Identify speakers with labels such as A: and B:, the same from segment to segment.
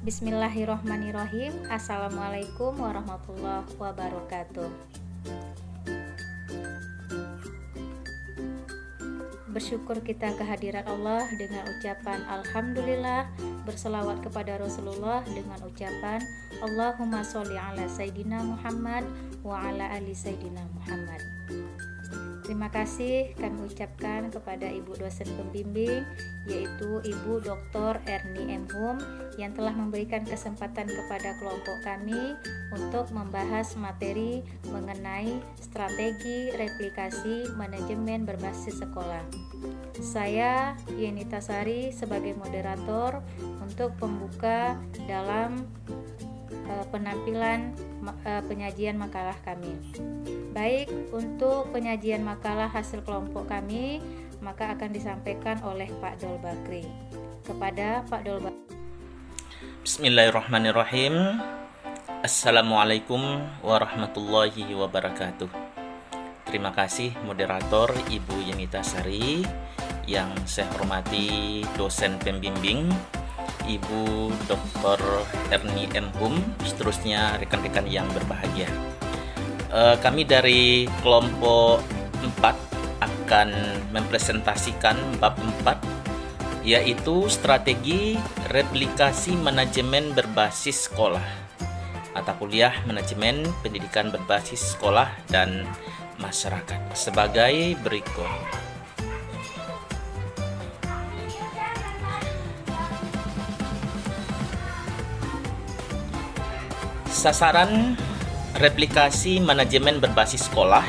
A: Bismillahirrohmanirrohim. Assalamualaikum warahmatullahi wabarakatuh. Bersyukur kita kehadiran Allah dengan ucapan Alhamdulillah, berselawat kepada Rasulullah dengan ucapan Allahumma sholli ala Sayyidina Muhammad wa ala ali Sayyidina Muhammad. Terima kasih kami ucapkan kepada Ibu dosen pembimbing, yaitu Ibu Dr. Erni M. Hum, yang telah memberikan kesempatan kepada kelompok kami untuk membahas materi mengenai strategi replikasi manajemen berbasis sekolah. Saya Yenita Sari sebagai moderator untuk pembuka dalam penampilan penyajian makalah kami. Baik, untuk penyajian makalah hasil kelompok kami maka akan disampaikan oleh Pak Dol Bakri. Kepada Pak Dol Bakri.
B: Bismillahirrahmanirrahim. Assalamualaikum warahmatullahi wabarakatuh. Terima kasih moderator Ibu Yenita Sari, yang saya hormati dosen pembimbing Ibu Dr. Erni M. Hum, seterusnya rekan-rekan yang berbahagia. Kami dari kelompok 4 akan mempresentasikan bab 4, yaitu strategi replikasi manajemen berbasis sekolah, mata kuliah manajemen pendidikan berbasis sekolah dan masyarakat, sebagai berikut. Sasaran replikasi manajemen berbasis sekolah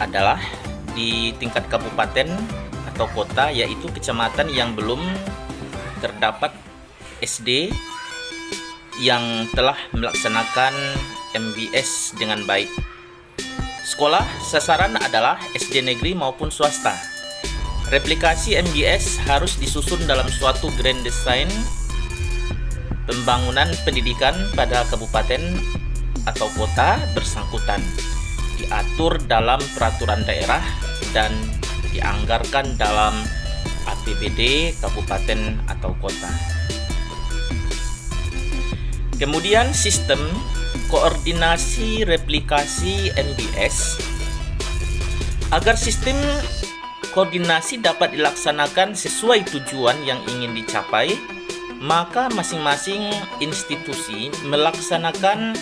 B: adalah di tingkat kabupaten atau kota, yaitu kecamatan yang belum terdapat SD yang telah melaksanakan MBS dengan baik. Sekolah sasaran adalah SD negeri maupun swasta. Replikasi MBS harus disusun dalam suatu grand design pembangunan pendidikan pada kabupaten atau kota bersangkutan, diatur dalam peraturan daerah dan dianggarkan dalam APBD kabupaten atau kota. Kemudian sistem koordinasi replikasi MBS. Agar sistem koordinasi dapat dilaksanakan sesuai tujuan yang ingin dicapai, maka masing-masing institusi melaksanakan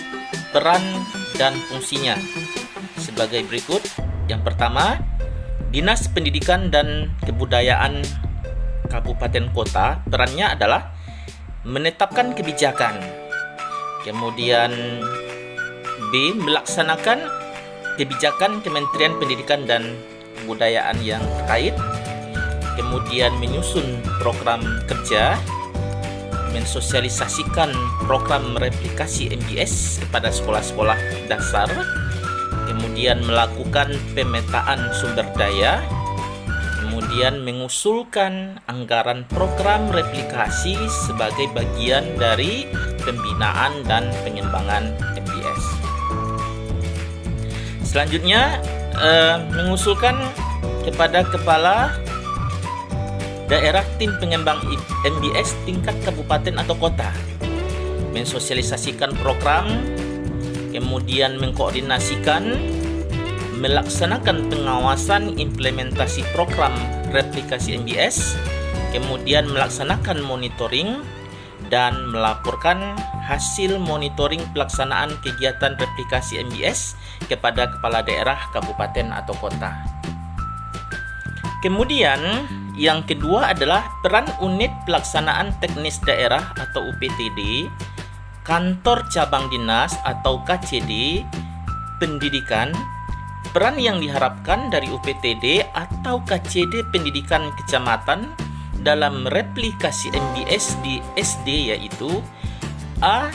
B: peran dan fungsinya sebagai berikut. Yang pertama, Dinas Pendidikan dan Kebudayaan Kabupaten Kota, perannya adalah menetapkan kebijakan. Kemudian B, melaksanakan kebijakan Kementerian Pendidikan dan Kebudayaan yang terkait. Kemudian menyusun program kerja, mensosialisasikan program replikasi MBS kepada sekolah-sekolah dasar, kemudian melakukan pemetaan sumber daya, kemudian mengusulkan anggaran program replikasi sebagai bagian dari pembinaan dan pengembangan MBS. Selanjutnya, mengusulkan kepada kepala daerah tim pengembang MBS tingkat kabupaten atau kota, mensosialisasikan program, kemudian mengkoordinasikan, melaksanakan pengawasan implementasi program replikasi MBS, kemudian melaksanakan monitoring dan melaporkan hasil monitoring pelaksanaan kegiatan replikasi MBS kepada kepala daerah kabupaten atau kota. Kemudian yang kedua adalah peran unit pelaksanaan teknis daerah atau UPTD, kantor cabang dinas atau KCD pendidikan. Peran yang diharapkan dari UPTD atau KCD pendidikan kecamatan dalam replikasi MBS di SD yaitu A,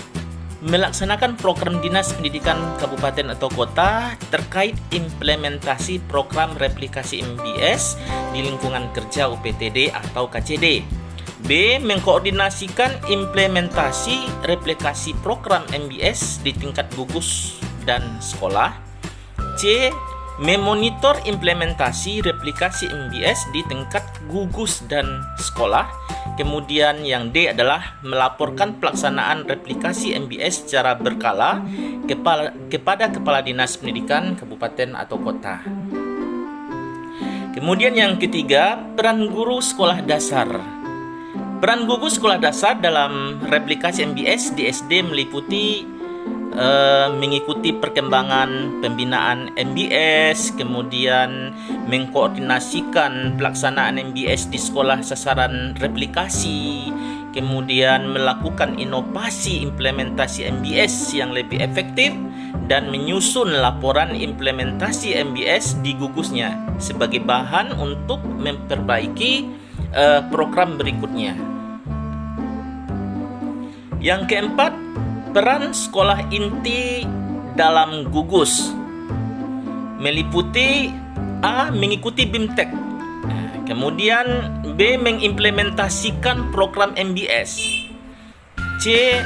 B: melaksanakan program Dinas Pendidikan Kabupaten atau Kota terkait implementasi program replikasi MBS di lingkungan kerja UPTD atau KCD. B, mengkoordinasikan implementasi replikasi program MBS di tingkat gugus dan sekolah. C, memonitor implementasi replikasi MBS di tingkat gugus dan sekolah. Kemudian yang D adalah melaporkan pelaksanaan replikasi MBS secara berkala kepada Kepala Dinas Pendidikan Kabupaten atau Kota. Kemudian yang ketiga, peran guru sekolah dasar. Peran guru sekolah dasar dalam replikasi MBS di SD meliputi mengikuti perkembangan pembinaan MBS, kemudian mengkoordinasikan pelaksanaan MBS di sekolah sasaran replikasi, kemudian melakukan inovasi implementasi MBS yang lebih efektif, dan menyusun laporan implementasi MBS di gugusnya sebagai bahan untuk memperbaiki program berikutnya. Yang keempat, peran sekolah inti dalam gugus meliputi A. Mengikuti BIMTEK, kemudian B. Mengimplementasikan program MBS, C.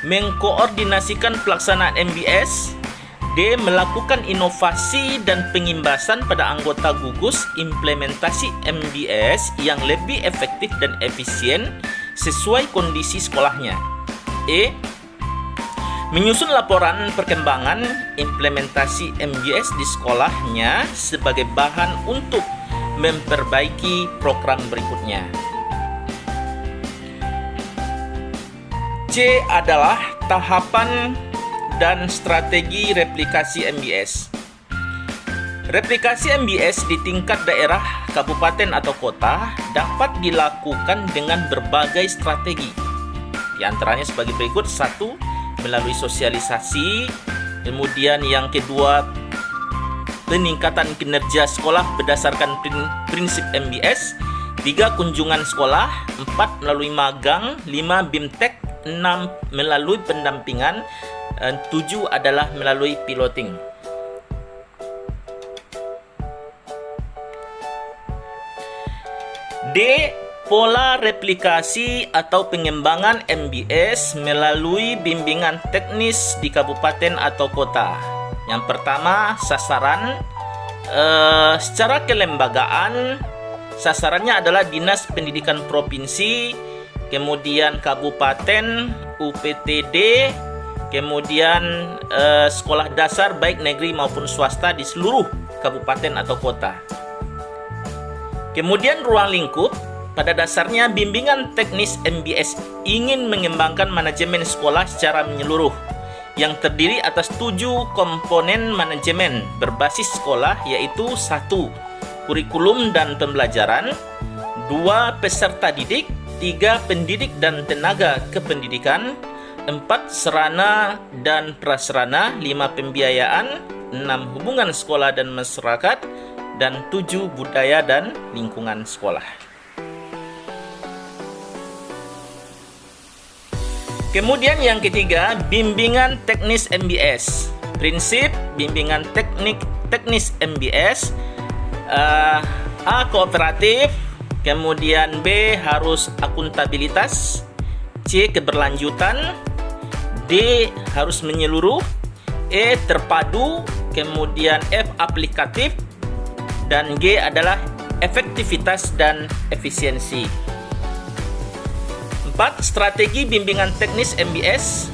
B: Mengkoordinasikan pelaksanaan MBS, D. Melakukan inovasi dan pengimbasan pada anggota gugus implementasi MBS yang lebih efektif dan efisien sesuai kondisi sekolahnya, E. Menyusun laporan perkembangan implementasi MBS di sekolahnya sebagai bahan untuk memperbaiki program berikutnya. C adalah tahapan dan strategi replikasi MBS. Replikasi MBS di tingkat daerah, kabupaten atau kota dapat dilakukan dengan berbagai strategi. Di antaranya sebagai berikut: 1. Melalui sosialisasi. Kemudian yang kedua, peningkatan kinerja sekolah berdasarkan prinsip MBS. 3. Kunjungan sekolah. 4. Melalui magang. 5. BIMTEK. 6. Melalui pendampingan. 7 adalah melalui piloting. D. Pola replikasi atau pengembangan MBS melalui bimbingan teknis di kabupaten atau kota. Yang pertama, sasaran. Secara kelembagaan, sasarannya adalah Dinas Pendidikan Provinsi, kemudian Kabupaten, UPTD, kemudian sekolah dasar baik negeri maupun swasta di seluruh kabupaten atau kota. Kemudian ruang lingkup. Pada dasarnya, bimbingan teknis MBS ingin mengembangkan manajemen sekolah secara menyeluruh yang terdiri atas 7 komponen manajemen berbasis sekolah, yaitu 1. Kurikulum dan pembelajaran, 2. Peserta didik, 3. Pendidik dan tenaga kependidikan, 4. Sarana dan prasarana, 5. Pembiayaan, 6. Hubungan sekolah dan masyarakat, dan 7. Budaya dan lingkungan sekolah. Kemudian yang ketiga, bimbingan teknis MBS. Prinsip bimbingan teknis MBS: A. Kooperatif, kemudian B. Harus akuntabilitas, C. Keberlanjutan, D. Harus menyeluruh, E. Terpadu, kemudian F. Aplikatif, dan G adalah efektivitas dan efisiensi. 4. Strategi bimbingan teknis MBS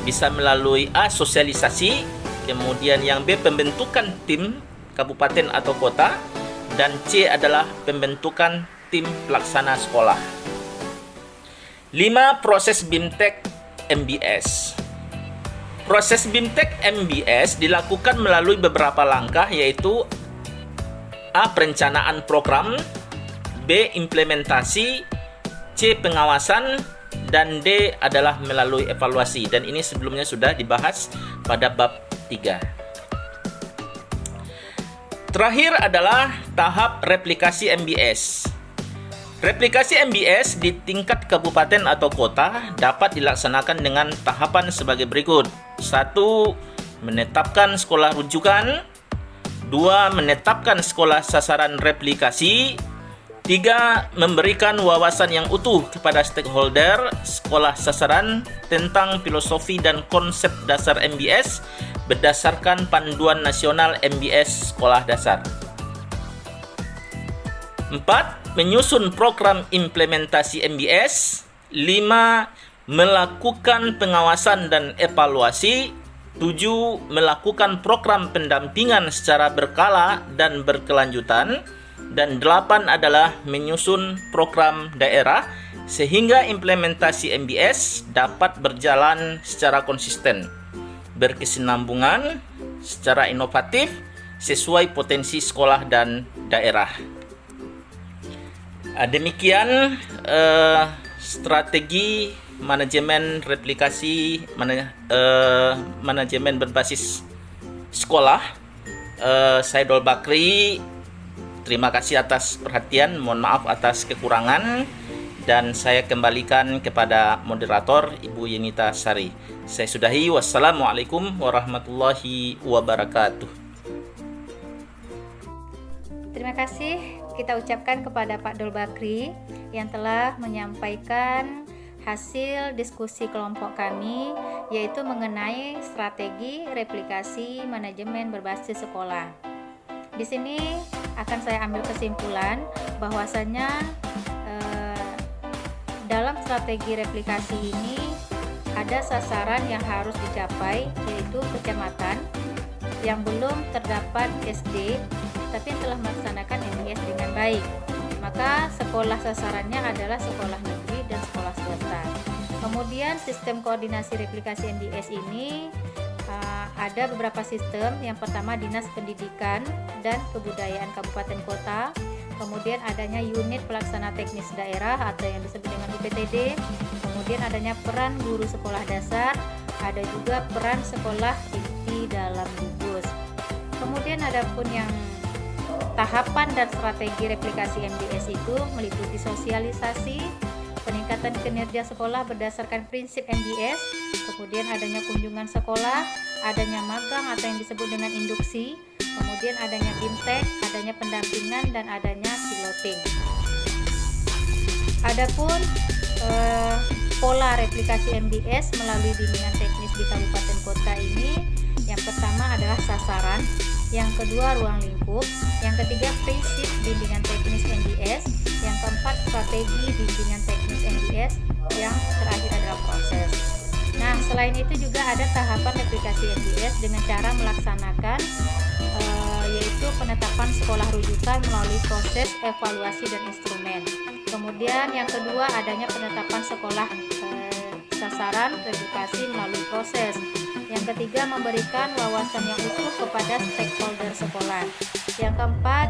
B: bisa melalui A. Sosialisasi, kemudian yang B. Pembentukan tim kabupaten atau kota, dan C adalah pembentukan tim pelaksana sekolah. 5. Proses BIMTEK MBS. Proses BIMTEK MBS dilakukan melalui beberapa langkah, yaitu A. Perencanaan program, B. Implementasi, C. Pengawasan, dan D adalah melalui evaluasi. Dan ini sebelumnya sudah dibahas pada bab 3. Terakhir adalah tahap replikasi MBS. Replikasi MBS di tingkat kabupaten atau kota dapat dilaksanakan dengan tahapan sebagai berikut. 1. Menetapkan sekolah rujukan. 2. Menetapkan sekolah sasaran replikasi. 3. Memberikan wawasan yang utuh kepada stakeholder sekolah sasaran tentang filosofi dan konsep dasar MBS berdasarkan Panduan Nasional MBS Sekolah Dasar. 4. menyusun program implementasi MBS. 5. Melakukan pengawasan dan evaluasi. 7. Melakukan program pendampingan secara berkala dan berkelanjutan. Dan 8 adalah menyusun program daerah sehingga implementasi MBS dapat berjalan secara konsisten, berkesinambungan, secara inovatif, sesuai potensi sekolah dan daerah. Demikian strategi manajemen replikasi manajemen berbasis sekolah. Saya Dol Bakri, terima kasih atas perhatian, mohon maaf atas kekurangan, dan saya kembalikan kepada moderator Ibu Yenita Sari. Saya sudahi. Wassalamualaikum warahmatullahi wabarakatuh.
A: Terima kasih kita ucapkan kepada Pak Dol Bakri yang telah menyampaikan hasil diskusi kelompok kami, yaitu mengenai strategi replikasi manajemen berbasis sekolah. Di sini akan saya ambil kesimpulan bahwasanya dalam strategi replikasi ini ada sasaran yang harus dicapai, yaitu kecamatan yang belum terdapat SD tapi telah melaksanakan MBS dengan baik. Maka sekolah sasarannya adalah sekolah negeri dan sekolah swasta. Kemudian sistem koordinasi replikasi MBS ini ada beberapa sistem. Yang pertama, Dinas Pendidikan dan Kebudayaan Kabupaten Kota. Kemudian adanya unit pelaksana teknis daerah atau yang disebut dengan UPTD. Kemudian adanya peran guru sekolah dasar. Ada juga peran sekolah di dalam gugus. Kemudian ada pun yang tahapan dan strategi replikasi MBS itu meliputi sosialisasi, peningkatan kinerja sekolah berdasarkan prinsip MBS, kemudian adanya kunjungan sekolah, adanya magang atau yang disebut dengan induksi, kemudian adanya BIMTEK, adanya pendampingan, dan adanya piloting. Adapun pola replikasi MBS melalui bimbingan teknis di kabupaten kota ini, yang pertama adalah sasaran, yang kedua ruang lingkup, yang ketiga prinsip bimbingan teknis MBS, yang keempat strategi bimbingan teknis MBS, yang terakhir adalah proses. Nah, selain itu juga ada tahapan replikasi MBS dengan cara melaksanakan yaitu penetapan sekolah rujukan melalui proses evaluasi dan instrumen. Kemudian yang kedua adanya penetapan sekolah sasaran replikasi melalui proses. Yang ketiga memberikan wawasan yang utuh kepada stakeholder sekolah. Yang keempat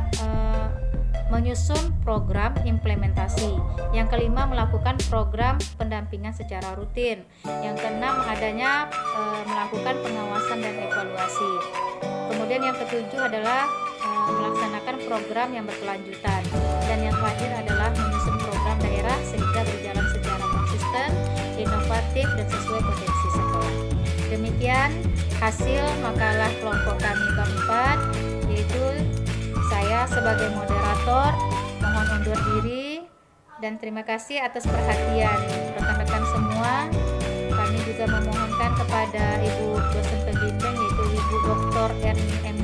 A: menyusun program implementasi. Yang kelima melakukan program pendampingan secara rutin. Yang keenam adanya melakukan pengawasan dan evaluasi. Kemudian yang ketujuh adalah melaksanakan program yang berkelanjutan. Dan yang terakhir adalah menyusun program daerah sehingga berjalan secara konsisten, inovatif, dan sesuai potensi sekolah. Demikian hasil makalah kelompok kami keempat, yaitu saya sebagai moderator mohon undur diri dan terima kasih atas perhatian rekan-rekan semua. Kami juga memohonkan kepada Ibu dosen pembimbing yaitu Ibu Dr. Erni M.